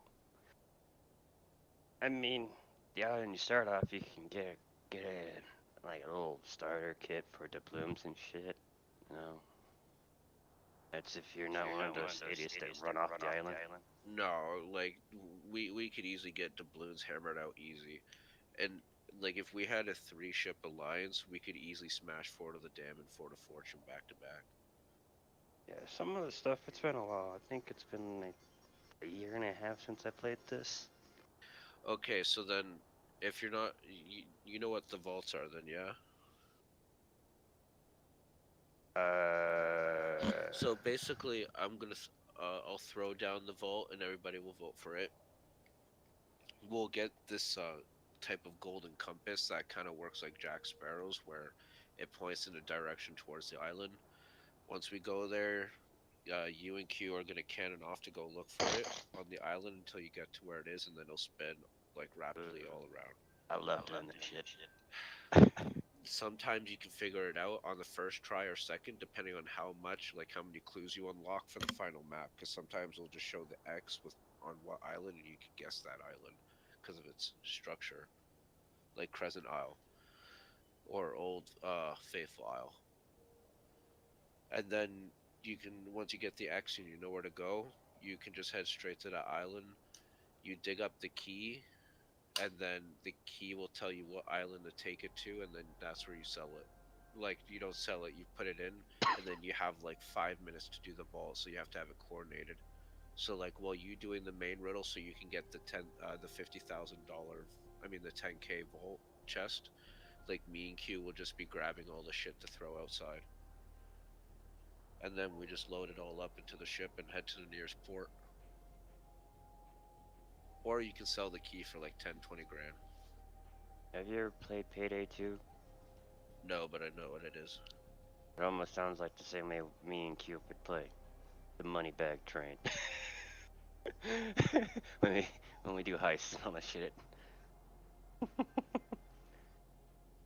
I mean, yeah, when you start off, you can get a like a little starter kit for doubloons and shit. You know, that's if you're not one of those idiots that run off the island. No, like we could easily get doubloons hammered out easy, and like if we had a 3-ship alliance, we could easily smash Fort of the Dam and Fort of Fortune back to back. Yeah, some of the stuff. It's been a while. I think it's been like a year and a half since I played this. Okay, so then if you're not, you know what the vaults are then, yeah? So basically, I'll throw down the vault and everybody will vote for it. We'll get this type of golden compass that kind of works like Jack Sparrow's, where it points in a direction towards the island. Once we go there, you and Q are gonna cannon off to go look for it on the island until you get to where it is, and then it'll spin like rapidly all around. I love doing that shit. Sometimes you can figure it out on the first try or second, depending on how many clues you unlock for the final map. Because sometimes it'll just show the X with on what island, and you can guess that island because of its structure, like Crescent Isle or Old Faithful Isle. And then you can, once you get the X and you know where to go, you can just head straight to that island. You dig up the key, and then the key will tell you what island to take it to, and then that's where you sell it. Like, you don't sell it, you put it in, and then you have like 5 minutes to do the vault, so you have to have it coordinated. So like while you doing the main riddle, so you can get the $50,000, I mean the 10K vault chest. Like me and Q will just be grabbing all the shit to throw outside, and then we just load it all up into the ship and head to the nearest port. Or you can sell the key for like 10, 20 grand. Have you ever played Payday 2? No, but I know what it is. It almost sounds like the same way me and Q would play. The money bag train. when we when we do heists and all that shit.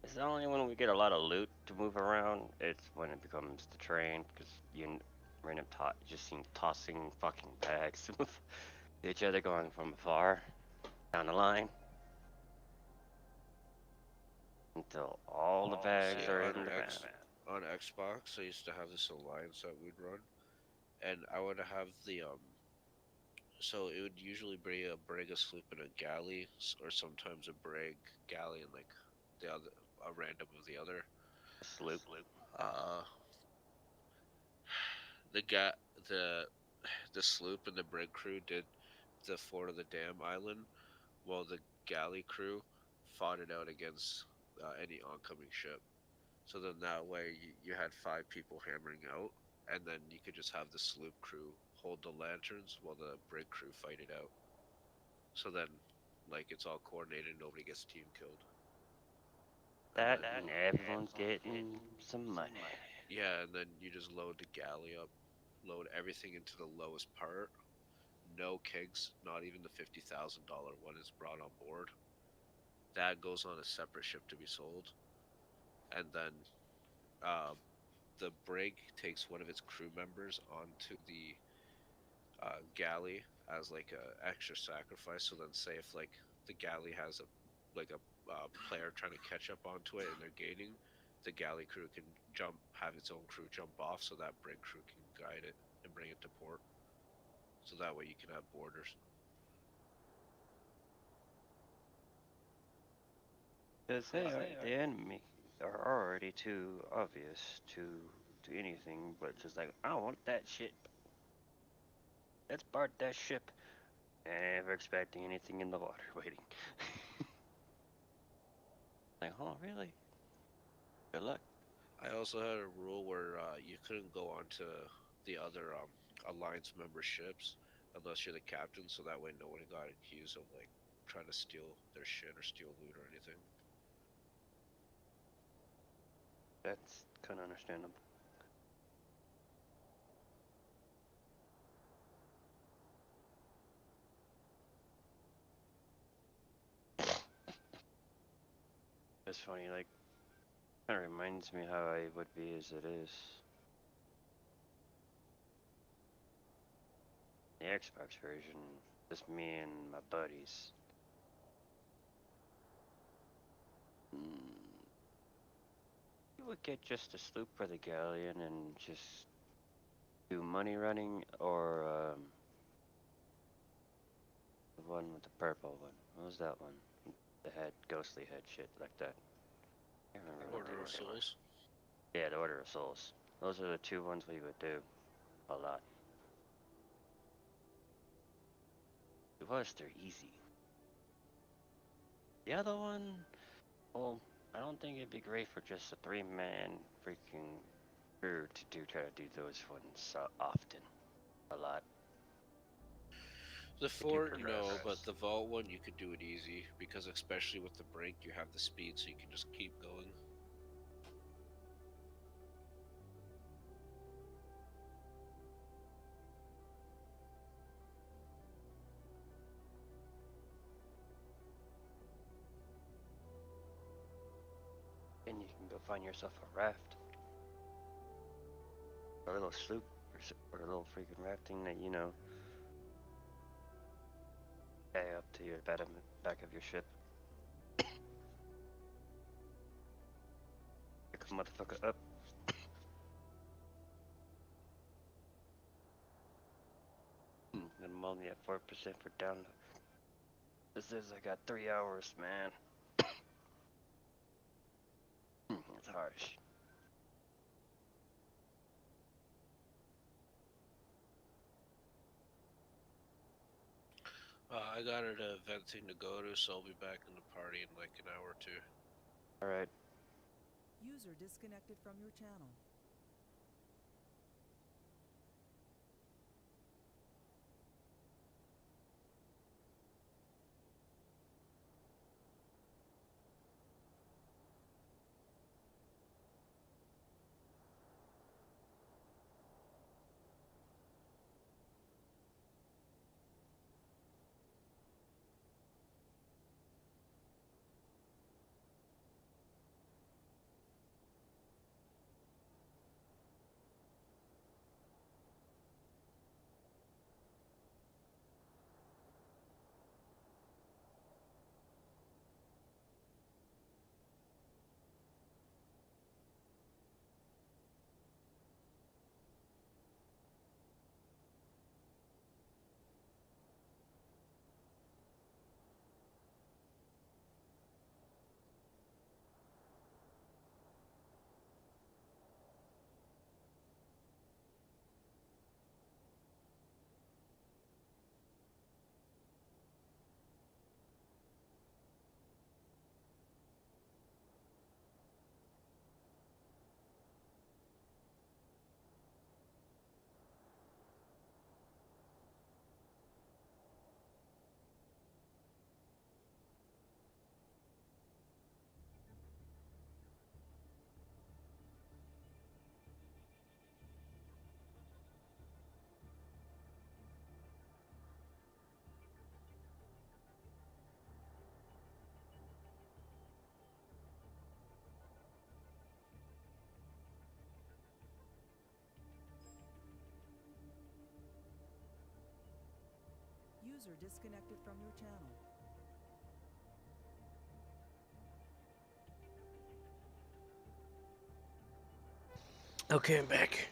It's only when we get a lot of loot to move around, it's when it becomes the train, because you random just seem tossing fucking bags with each other going from afar down the line until all the bags See, are on in the X, van. on Xbox, I used to have this alliance that we'd run, and I would have the So it would usually be a brig, a sloop, and a galley, or sometimes a brig, galley, and like the other, a random of the other. Sloop. Uh, the ga- the the sloop and the brig crew did the Fort of the Dam Island, while the galley crew fought it out against any oncoming ship. So then that way you had 5 people hammering out, and then you could just have the sloop crew hold the lanterns while the brig crew fight it out. So then, like, it's all coordinated, nobody gets team killed. That then, and everyone's getting some money. yeah, and then you just load the galley up, load everything into the lowest part. No kegs, not even the $50,000 one is brought on board. that goes on a separate ship to be sold, and then uh, the brig takes one of its crew members onto the galley as like a extra sacrifice. So then, say if like the galley has a player trying to catch up onto it and they're gaining, the galley crew can have its own crew jump off, so that brig crew can guide it and bring it to port. So that way you can have borders. Because the enemy are already too obvious to do anything but just like, I want that shit. Let's part that ship. Never expecting anything in the water, waiting. Like, oh, really? Good luck. I also had a rule where you couldn't go onto the other alliance memberships unless you're the captain, so that way no one got accused of like trying to steal their shit or steal loot or anything. That's kind of understandable. It's funny, like, kind of reminds me how I would be as it is. The Xbox version, just me and my buddies. You would get just a sloop for the galleon and just do money running, or the one with the purple one. What was that one? The head, ghostly head shit like that. I can't remember what Order the of name was. Souls. Yeah, the Order of Souls. Those are the two ones we would do a lot. Because they're easy. The other one, well, I don't think it'd be great for just a 3-man freaking crew to try to do those ones so often. A lot. The Would you fort, no, but progress? the vault one you could do it easy because especially with the brink, you have the speed, so you can just keep going. And you can go find yourself a raft. Or a little sloop, or a little freaking rafting that, you know, tie up to your back of your ship. Pick a motherfucker up. And I'm only at 4% for download. This says I got 3 hours, man. It's harsh. I got an event thing to go to, so I'll be back in the party in like an hour or two. Alright. User disconnected from your channel. User disconnected from your channel. Okay, I'm back.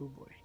Oh boy.